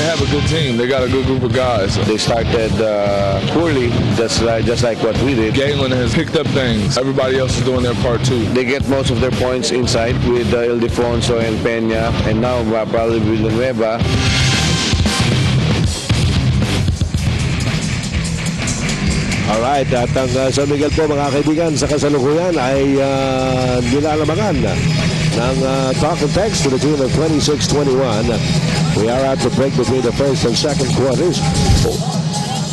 have a good team. They got a good group of guys. They started poorly, just like what we did. Galen has picked up things. Everybody else is doing their part too. They get most of their points inside with Ildefonso and Peña, and now probably Villanueva. Alright, at ang San Miguel po mga kaibigan sa kasalukuyan ay nilalamangan ng talk and text to the tune of 26-21. We are at the break between the first and second quarters.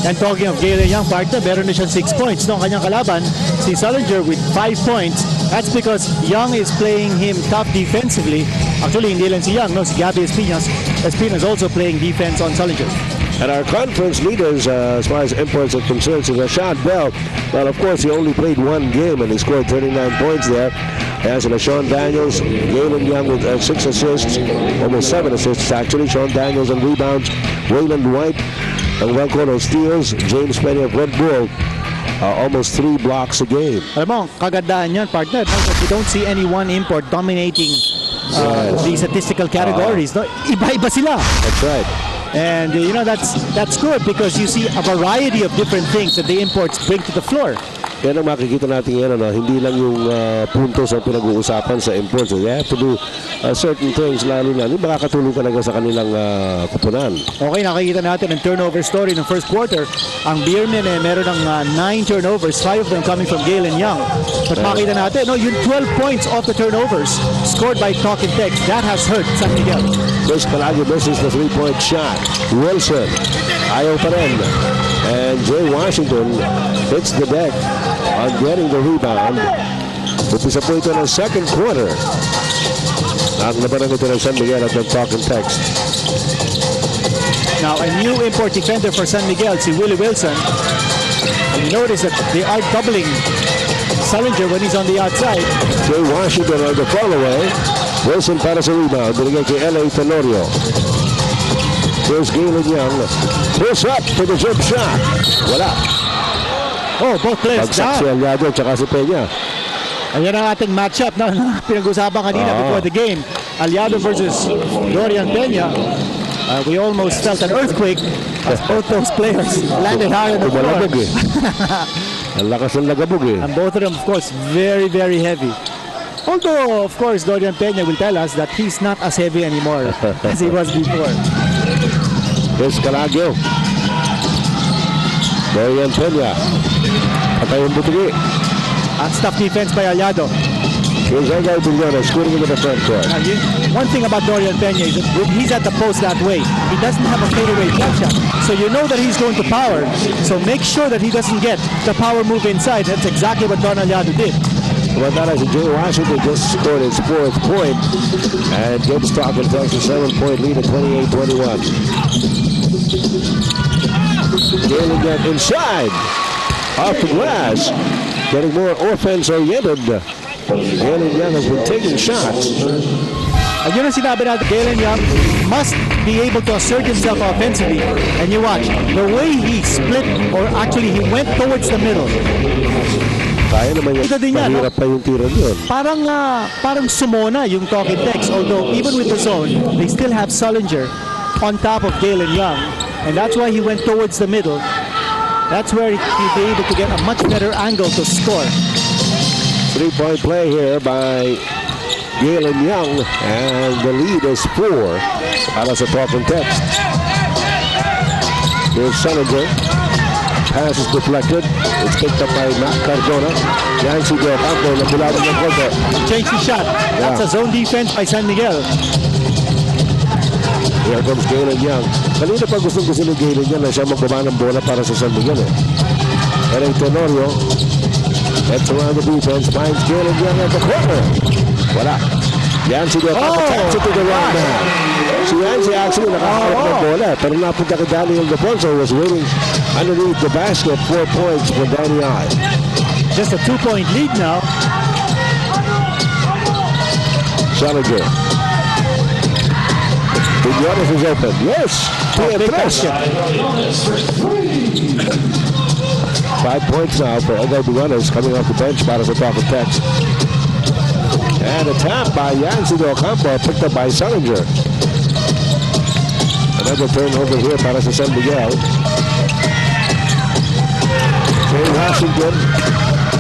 And talking of Galen Young, partner, meron na siyang 6 points. No, kanyang kalaban, si Sullinger with 5 points. That's because Young is playing him tough defensively. Actually, hindi lang si Young, no? Si Gabby Espina's also playing defense on Sullinger. And our conference leaders, as far as imports are concerned, is Rashad Bell. Well, of course, he only played one game and he scored 39 points there. As Sean Daniels, Galen Young with 6 assists, almost 7 assists actually. Sean Daniels on rebounds, Waylon White and Welcono steals, James Peña of Red Bull, almost 3 blocks a game. Alam mo, kagandaan yan, partner. No? You don't see any one import dominating the statistical categories. No? Iba-iba sila. That's right. And you know, that's good because you see a variety of different things that the imports bring to the floor. Yan ang makikita natin yan, hindi lang yung puntos ang pinag-uusapan sa imports. They have to do certain things, lalo na makakatulong talaga sa kanilang kupunan. Okay, nakikita natin ang turnover story ng first quarter. Ang Beermen meron ng 9 turnovers, 5 of them coming from Galen Young. But makita natin, no, yung 12 points off the turnovers scored by Talk and Text, that has hurt San Miguel. Chris Palagio misses the 3-point shot. Wilson, ayaw pa rin. And Jay Washington hits the deck on getting the rebound. Umpisa po ito ng second quarter. Ang labanan ito ng San Miguel at ng Talk and Text. Now, a new import defender for San Miguel, si Willie Wilson. And you notice that they are doubling Sullinger when he's on the outside. Jay Washington on the fall away. Wilson para sa rebound. Binigay kay L.A. Tenorio. Here's Galen Young. Pulls up for the jump shot. Wala. Oh, both players Pagsak si Aliado at saka si Peña. Ayan ang ating matchup na pinag-usapan kanina before the game. Aliado versus Dorian Peña. We almost felt an earthquake as both those players landed hard on the floor. Ang lakas ng lagabog eh. And both of them, of course, very, very heavy. Although, of course, Dorian Peña will tell us that he's not as heavy anymore as he was before. Chris Calagio. Dorian Peña. Patay yung butigi. That's tough defense by Aliado. Here's Edgar Bullones scoring into the front court. One thing about Dorian Peña is that when he's at the post that way, he doesn't have a fadeaway jump shot. So you know that he's going to power. So make sure that he doesn't get the power move inside. That's exactly what Don Aliado did. Kumandala si Jay Washington just scored his 4th point and gives Talk and Text a 7-point lead at 28-21. Galen Young inside, off the glass, getting more offense-oriented. Galen Young has been taking shots. And yun ang sinabi natin, Galen Young must be able to assert himself offensively. And you watch, the way he split, or actually he went towards the middle. Kaya naman yung mahirap pa yung tiro yun. Parang sumona yung Talk and Text. Although even with the zone, they still have Sullinger on top of Galen Young. And that's why he went towards the middle. That's where he'll be able to get a much better angle to score. 3-point play here by Galen Young. And the lead is 4 para sa Talk and Text. Here's Sullinger. Pass is deflected. It's picked up by Matt Cardona. Yancy Del Campo na bulawin ng konti. Change the shot. That's a zone defense by San Miguel. Here comes Galen Young. Kanina pa gusto ni Galen Young na siya magbaba ng bola para sa San Miguel eh. And Tenorio gets around the defense. Finds Galen Young at the corner. Wala. Yancy Del Campo taps it to the right man. Si Yancy actually nakaharap ng bola. Pero napunta kay Daniel Defonso was waiting underneath the basket. 4 points for Danny I. Just a 2-point lead now. Sullinger. Bullones is open. Yes. 5 points now for Edgar Bullones coming off the bench para sa Talk and Text. And a tap by Yancy Del Campo picked up by Sullinger. And Another turnover here para sa San Miguel. Jay Washington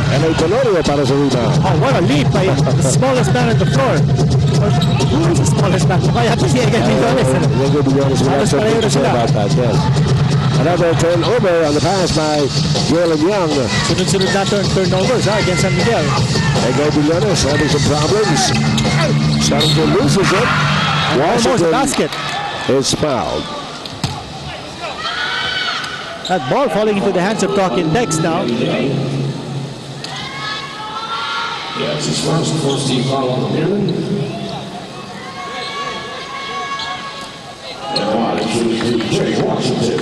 and a Tenorio para sa rebound. Oh, what a leap by the smallest man on the floor. Who is the smallest man? Kaya ito siya agad dito. We'll be honest, we have something to say about that, yes. Another turnover on the pass by Galen Young. Sunod-sunod na turnovers against San Miguel. Miguel Billones having some problems. Sargent loses it. Almost Washington basket. is fouled. That ball falling into the hands of Talking Tex now. Yes, his first team foul on the Maryland. Jay Washington.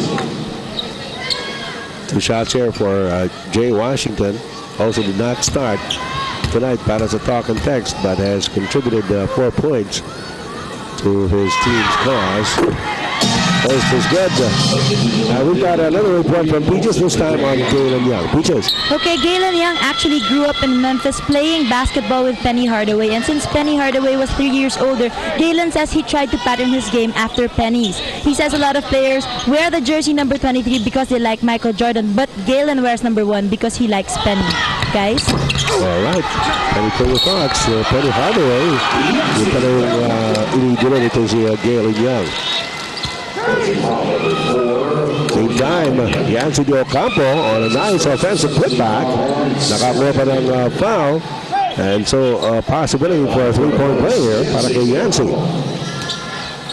2 shots here for Jay Washington. Also did not start tonight para sa Talk and Text, but has contributed 4 points to his team's cause. First is good. We've got another report from Peaches, this time on Galen Young. Peaches. Okay, Galen Young actually grew up in Memphis playing basketball with Penny Hardaway. And since Penny Hardaway was 3 years older, Galen says he tried to pattern his game after Penny's. He says a lot of players wear the jersey number 23 because they like Michael Jordan, but Galen wears number 1 because he likes Penny. Guys? All right. Penny, for your thoughts. Penny Hardaway. Yung pala yung inidira nito si Galen Young. Meantime, Yancy Ocampo on a nice offensive putback. Nakakuha pa ng foul. And so, possibility for a 3-point play here para kay Yancy.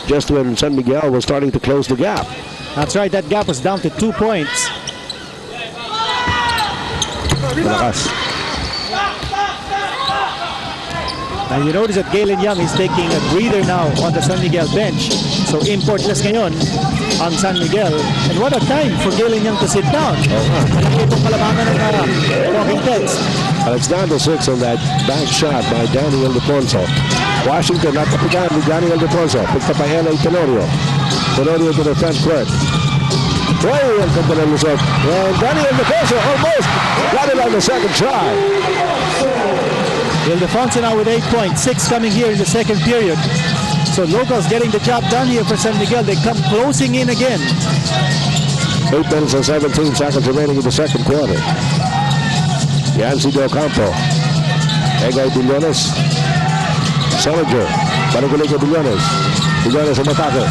Just when San Miguel was starting to close the gap. That's right, that gap was down to 2 points. Malakas. And you notice that Galen Young is taking a breather now on the San Miguel bench. So importless ngayon ang San Miguel. And what a time for Galen Young to sit down. Malaki itong kalabangan ng Talking Tex. Well, it's down to 6 on that back shot by Daniel Defonso. Washington not kapitan ni Daniel Defonso. Picked up by L.A. Tenorio. Tenorio to the front court. Way ang ganda ng lusot. And Daniel Defonso almost got it on the second try. Ildefonso now with 8 points, 6 coming here in the second period. So locals getting the job done here for San Miguel. They come closing in again. 8 minutes and 17 seconds remaining in the second quarter. Yancy Ocampo. Egay Billones. Selinger. Banagulig kay Billones. Billones ang matake.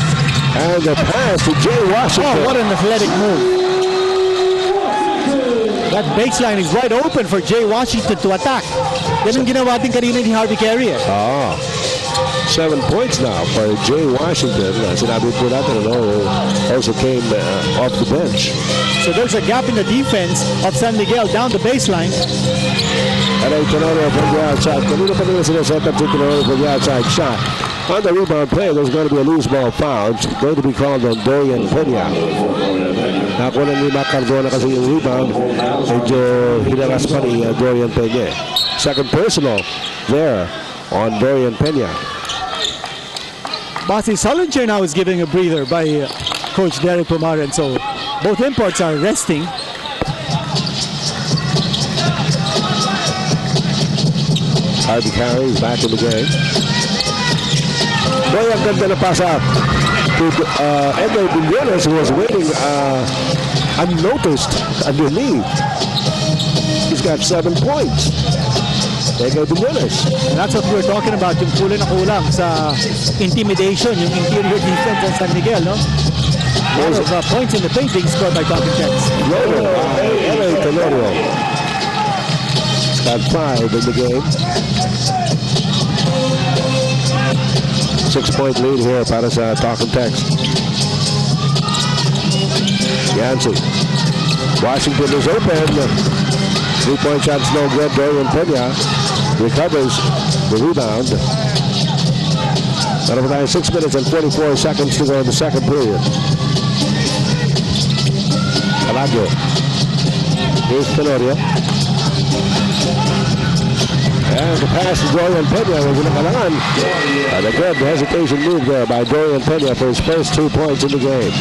And the pass to Jay Washington. Oh, what an athletic move. That baseline is wide open for Jay Washington to attack. Ganun ginawa din kanina ni Harvey Carey. 7 points now for Jay Washington. Sinabi po natin, also came off the bench. So there's a gap in the defense of San Miguel down the baseline. And a Tenorio from the outside. Kanina pa nila sinaset up si Tenorio from the outside shot. On the rebound play, there's going to be a loose ball foul. It's going to be called on Dorian Pena. Nakuha ni Mac Cardona kasi yung rebound. Medyo hinaras pa ni Dorian Pena. Second personal there on Dorian Pena. Basi Solinger now is giving a breather by Coach Derek Pumaren. So both imports are resting. Harvey Carey is back in the game. Boy, ang ganda na pass out to Edward Billones, who was waiting unnoticed underneath. He's got 7 points. Edward Billones. That's what we were talking about, yung kulang na kulang sa intimidation, yung interior defense ng San Miguel, no? A lot of points in the paint being scored by Talking Tex. L.A. Tenorio. He's got 5 in the game. 6-point lead here para sa Talking Tex. Yancy. Washington is open. 3-point shots no good. Dorian Pena recovers the rebound. Out of 6 minutes and 44 seconds to go in the second period. Calagio. Here's Tenorio. And the pass to Dorian Pena was nakalangan. And a good hesitation move there by Dorian Pena for his first 2 points in the game.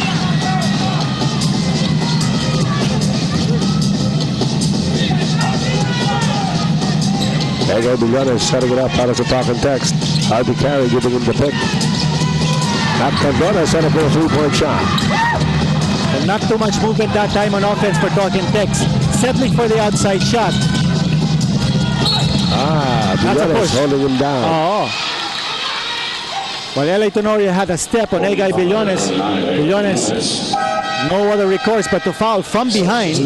Edward Billones setting it up para sa Talking Text. Harvey Carey giving him the pick. At Cardona set up for a 3-point shot. And not too much movement that time on offense for Talking Tex. Settling for the outside shot. That's a push. holding him down. Oo. Well, LA Tenorio had a step on Egay Billones. Billones, no other recourse but to foul from behind.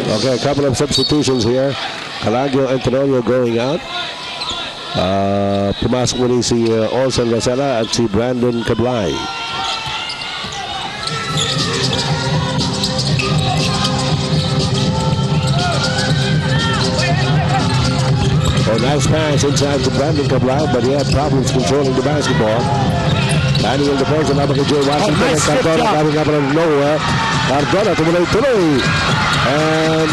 Okay, a couple of substitutions here. Calagio and Tenorio going out. Pumasok muli si Olsen Rosella at si Brandon Cablay. Oh, nice pass inside to Brandon Cablay, but he had problems controlling the basketball. Landing in the first, and kay Jay Washington. Nice And Cardona coming up out of nowhere. Cardona tumuloy-tuloy. And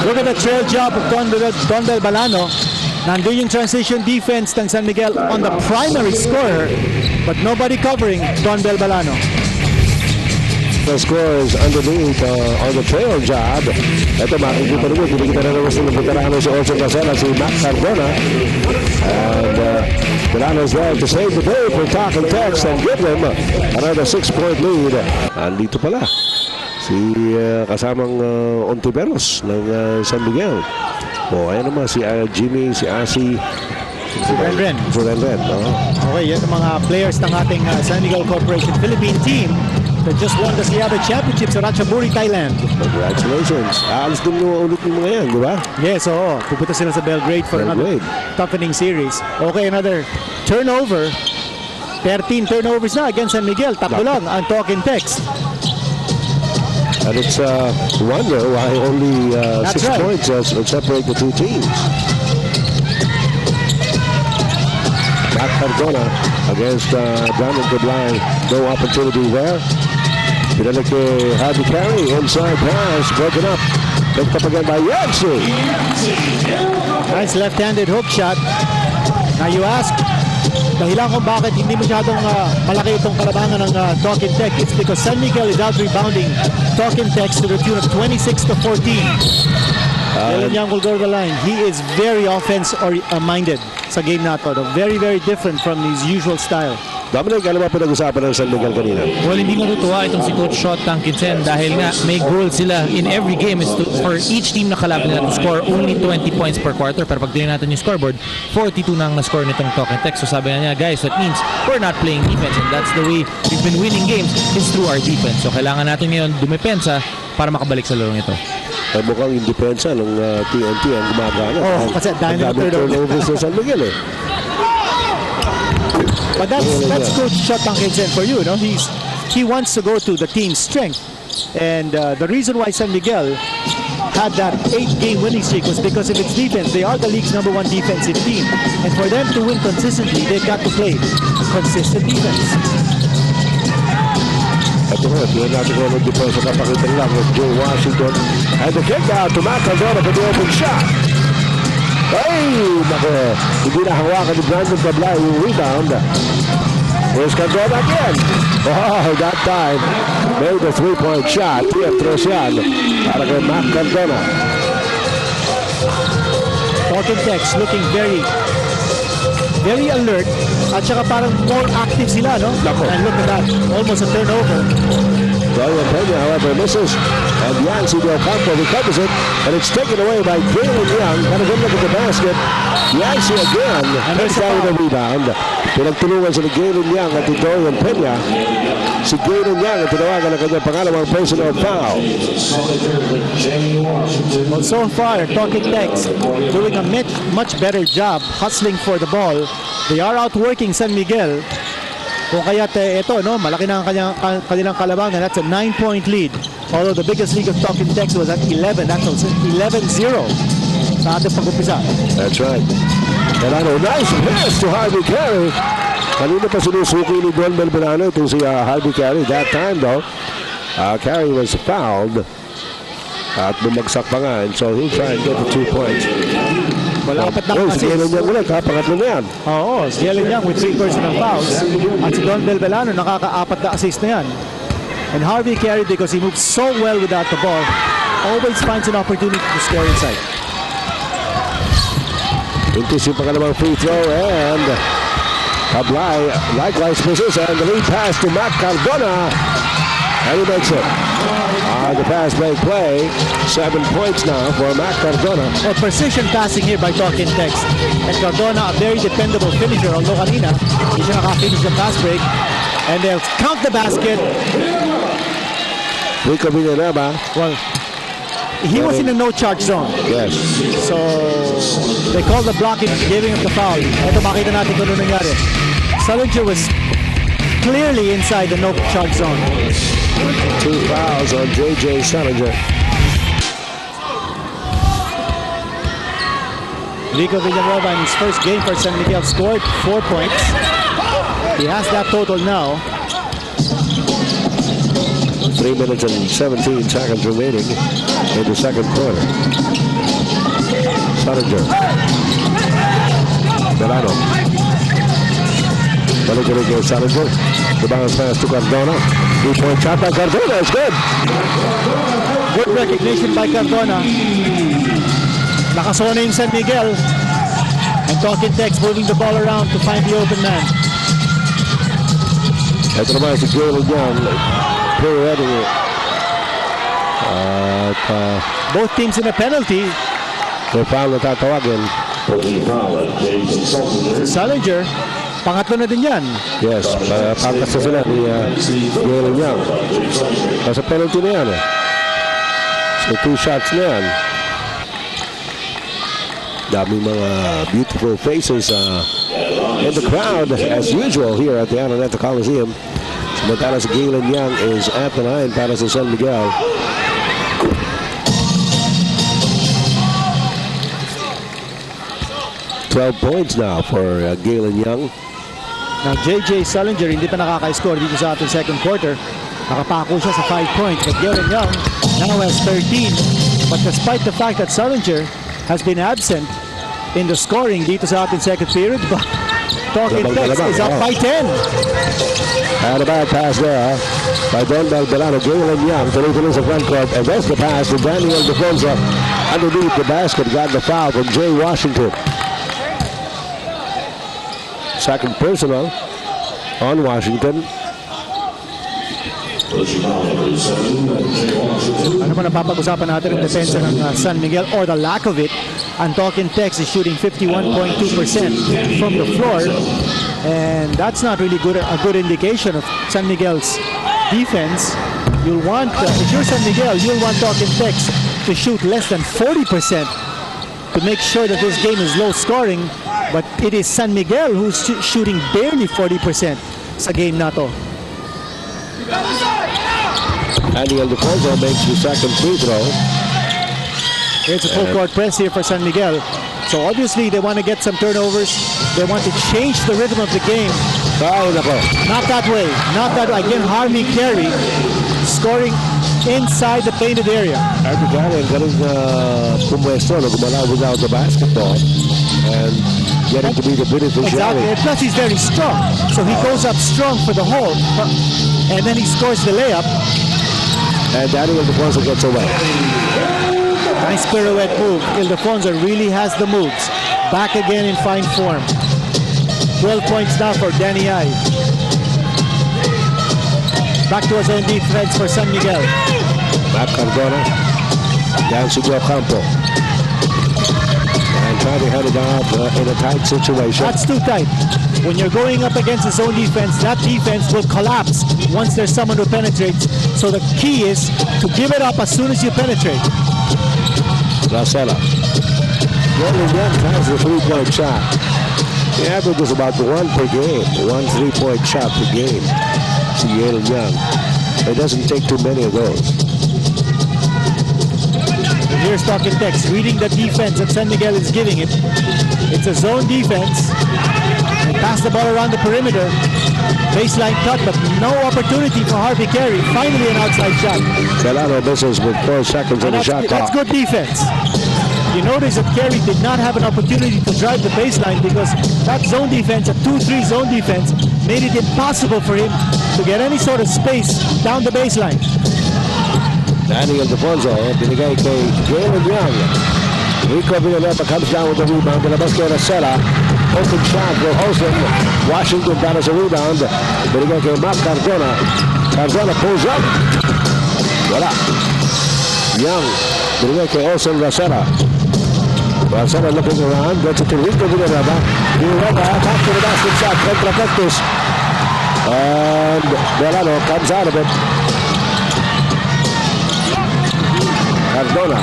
Look at the trail job of Don Del Balano. Nandun yung transition defense ng San Miguel on the primary scorer, but nobody covering Don Del Balano. the scores underneath on the trail job. Ito makikita rin, binigyan na naman sila ng veterano si Olsen Rosella, si Mac Cardona. And Milano's there to save the day for Talk and Text and give them another 6-point lead. Andito pala si kasamang Ontiveros ng San Miguel. Ayan naman si Jimmy, si Asi, Si Renren. si Renren. Okay, yan ang mga players ng ating San Miguel Corporation Philippine team that just won the Siaba Championship sa Ratchaburi, Thailand. Congratulations. Alis din mo ulit ng mga yan, di ba? Yes, oo. Pupunta sila sa Belgrade for another toughening series. Okay, another turnover. 13 turnovers na against San Miguel. Tatlo lang ang talk and text. And it's wonder why only 6 points separate the two teams. Mac Cardona against Brandon Cablay. No opportunity there. Pinalik kay Harvey Carey. Inside pass. Broken up. Picked up again by Yancy. Nice left-handed hook shot. Now you ask, dahilan kung bakit hindi masyadong malaki itong kalabangan ng Talking Tech. It's because San Miguel is out-rebounding Talking Tech to the tune of 26-14. Dylan Young will go to the line. He is very offense-minded sa game na ito. Very, very different from his usual style. Dominic, ano ba pinag-usapan ng San Miguel kanina? Well, hindi natutuwa itong si Coach Shot Tangkinsen dahil nga may goal sila in every game is for each team na kalaban nila to score only 20 points per quarter. Pero pag tingnan natin yung scoreboard, 42 na ang na-score nitong Talk and Text. So sabi nga niya, guys, that means we're not playing defense and that's the way we've been winning games is through our defense. So kailangan natin ngayon dumepensa para makabalik sa larong ito. Ay, mukhang yung depensa ng TNT ang gumagana. Kasi dahil na turnovers sa San Miguel eh. But that's Coach Shot Tangkinsen for you, no? He wants to go to the team's strength. And the reason why San Miguel had that 8-game winning streak was because of its defense. They are the league's #1 defensive team. And for them to win consistently, they've got to play consistent defense. Ito nga, yun natin kung anong depensa kapakita lang with Joe Washington. And the kick out to Mac Cardona for the open shot. Ay, naku, hindi na hawakan ni Brandon Cablay yung rebound. Here's Cardona again. Oh, that time, made a 3-point shot. 3-3 yan para kay Mac Cardona. Talking Text looking very alert at saka parang more active sila, no? And look at that, almost a turnover. Dorian Pena, however, misses. And Yancy Del Campo recovers it. And it's taken away by Galen Young. Got a good look at the basket. Yancy again. And there's the rebound. Pinagtulungan sila Galen Young at Dorian Pena. Si Galen Young at tinawagan ang kanyang pangalawang personal foul. Well, so far, Talking Text doing a much better job hustling for the ball. They are outworking San Miguel. Kung kaya ito, no, malaki na ang kanilang kalabangan. That's a 9-point lead. Although the biggest league of Talking Text was at 11. That's 11-0 sa ating pag-umpisa. That's right. Milano, nice pass to Harvey Carey. Kanina pa sinusuki ni Don Belbinano itong si Harvey Carey. That time though, Carey was fouled. At bumagsak pa nga. And so he'll try and get the 2 points. Wala apat na si Galen Young ulit, pangatlo na yan. Oo, si Galen Young with 3 personal fouls. At si Don Belbelano, nakaka-4 na assist na yan. And Harvey Carey, because he moves so well without the ball, always finds an opportunity to score inside. Intis yung pangalawang free throw and Tablay likewise misses and the lead pass to Matt Cardona and he makes it. The pass break play. 7 points now for Matt Cardona. Precision passing here by Talking Tex. And Cardona, a very dependable finisher, although kanina, hindi siya nakafinish the pass break. And they'll count the basket. Rico Villanova. Well, he was in a no-charge zone. Yes. So, they called the blocking, giving up the foul. Ito makita natin kung ano nangyari. Sullinger was clearly inside the no-charge zone. 2 fouls on J.J. Sullinger. Rico Villanova in his first game for San Miguel scored 4 points. He has that total now. 3 minutes and 17 seconds remaining in the second quarter. Sullinger. Delano. Balik Sullinger. The bounce pass to Cardona. 3-point shot by Cardona. It's good. Good recognition by Cardona. Nakasona yung San Miguel. And Talking Tex moving the ball around to find the open man. Ito naman si Galen Young. Pirouetting it. Both teams in a penalty. May foul na tatawagin. Sullinger, pangatlo na din yan. Yes, pangkas na sila ni Galen Young. Nasa penalty na yan. So 2 shots na yan. Daming mga beautiful faces in the crowd as usual here at the Araneta Coliseum. Samantala si Galen Young is at the line para sa San Miguel. $12 points now for Galen Young. Now J.J. Sullinger hindi pa nakaka-score dito sa ating second quarter. Nakapako siya sa 5 points. But Galen Young now has 13. But despite the fact that Sullinger has been absent in the scoring dito sa ating second period, Talking Tex is up by 10. And a bad pass there by Don Belgrano. Galen Young to leave it in the front court. And that's the pass to Daniel Defonso underneath the basket. Got the foul from Jay Washington. Second personal on Washington. Ano ba napapag-usapan natin ang depensa ng San Miguel or the lack of it? Ang Talking Tex is shooting 51.2% from the floor, and that's not really a good indication of San Miguel's defense. You'll want, if you're San Miguel, you'll want Talking Tex to shoot less than 40% to make sure that this game is low scoring, but it is San Miguel who's shooting barely 40% sa game na to. Daniel Defonso makes the second free throw. Here's a full court press here for San Miguel. So obviously they want to get some turnovers. They want to change the rhythm of the game. Not that way. Not that way. Again, Harvey Carey scoring inside the painted area. Harvey Carey galing pumwesto na gumalaw without the basketball and getting to be the beneficiary. Exactly. And plus he's very strong. So he goes up strong for the hole. And then he scores the layup. And Daniel Ildefonso gets away. Nice pirouette move. Ildefonso really has the moves. Back again in fine form. 12 points now for Danny I. Back to his own defense for San Miguel. Matt Cardona. Down to Campo. And trying to head it out in a tight situation. That's too tight. When you're going up against the zone defense, that defense will collapse once there's someone who penetrates. So the key is to give it up as soon as you penetrate. Rosella. Galen Young has the 3-point shot. The average is about 1 per game. 1 3-point shot per game. To Galen Young. It doesn't take too many of those. And here's Talking Tex reading the defense that San Miguel is giving it. It's a zone defense. They pass the ball around the perimeter. Baseline cut, but no opportunity for Harvey Carey. Finally an outside shot. Delano misses with 4 seconds on the shot clock. That's good defense. You notice that Carey did not have an opportunity to drive the baseline because that zone defense, a 2-3 zone defense, made it impossible for him to get any sort of space down the baseline. Daniel Defonso, binigay kay Galen Young. Rico Villanueva comes down with the rebound. Nilabas kay Racela. Open shot for Olsen. Washington para sa rebound. Binigay kay Matt Cardona. Cardona pulls up. Wala. Young. Binigay kay Olsen Racela. Racela looking around. Gets it to Rico Villanueva. Villanueva back to the basket shot. Contra practice. And Delano comes out of it. Cardona.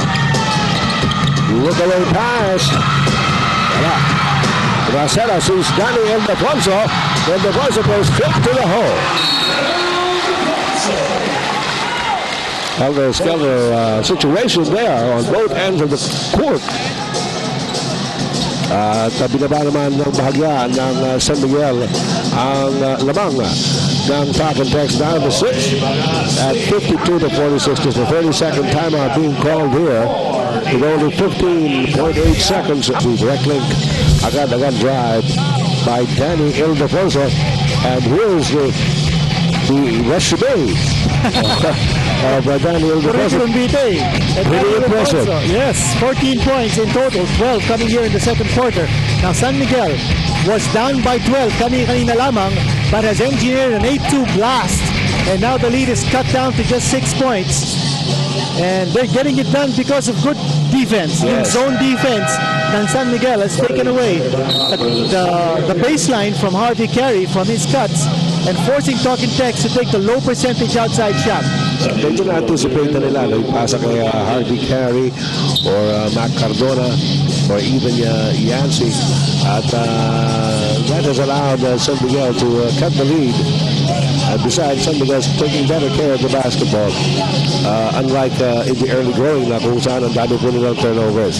Look away pass. Wala. Racela sees Danny Ildefonso. Ildefonso goes straight to the hole. Helter-skelter situation there on both ends of the court. At binaba naman ng bahagya ng San Miguel ang lamang ng Falcon Tex down to 6 at 52-46. Just a 30-second timeout being called here with only 15.8 seconds. The direct link, agad-agad drive by Danny Ildefonso. And here's the resume of Danny Ildefonso. Pretty impressive. Yes, 14 points in total, 12 coming here in the second quarter. Now San Miguel was down by 12 kanina lamang, but has engineered an 8-2 blast. And now the lead is cut down to just 6 points. And they're getting it done because of good defense. Yes. Zone defense ng San Miguel has taken away the baseline from Harvey Carey from his cuts and forcing Talking Tex to take the low percentage outside shot. Medyo na-anticipate na nila na ipasa kay Harvey Carey or Mac Cardona or even Yancey. At that has allowed San Miguel to cut the lead. Besides, San Miguel's taking better care of the basketball. Unlike in the early going na kung saan ang dami po nilang turnovers.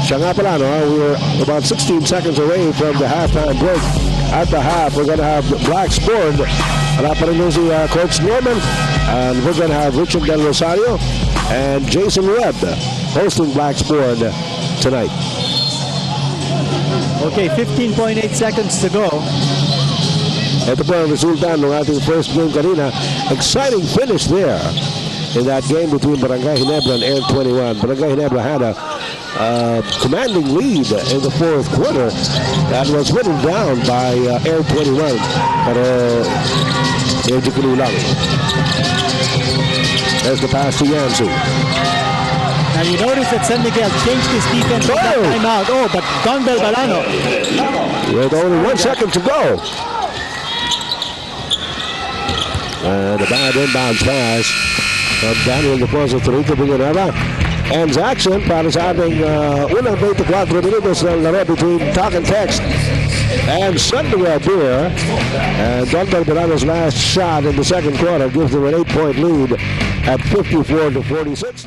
Siya nga pala, no, we were about 16 seconds away from the halftime break. At the half, we're going to have Black Sport. Wala pa rin si Coach Norman. And we're going to have Richard Del Rosario and Jason Webb hosting Black Sport tonight. Okay, 15.8 seconds to go. Ito po ang resulta ng ating first game kanina. Exciting finish there in that game between Barangay Ginebra and Air 21. Barangay Ginebra had a commanding lead in the fourth quarter that was whittled down by Air 21. Pero medyo kinulang. There's the pass to Yansu. And you notice that San Miguel changed his defense with that timeout. Oh, but Don Belbalano. With only 1 second to go. And a bad inbound pass from Daniel Ildefonso to Rico Villanueva. Ends action para sa ating unang 24 minutos ng laro between Talking Tex and San Miguel Beer. And Don Belbalano's last shot in the second quarter gives them an 8-point lead at 54-46.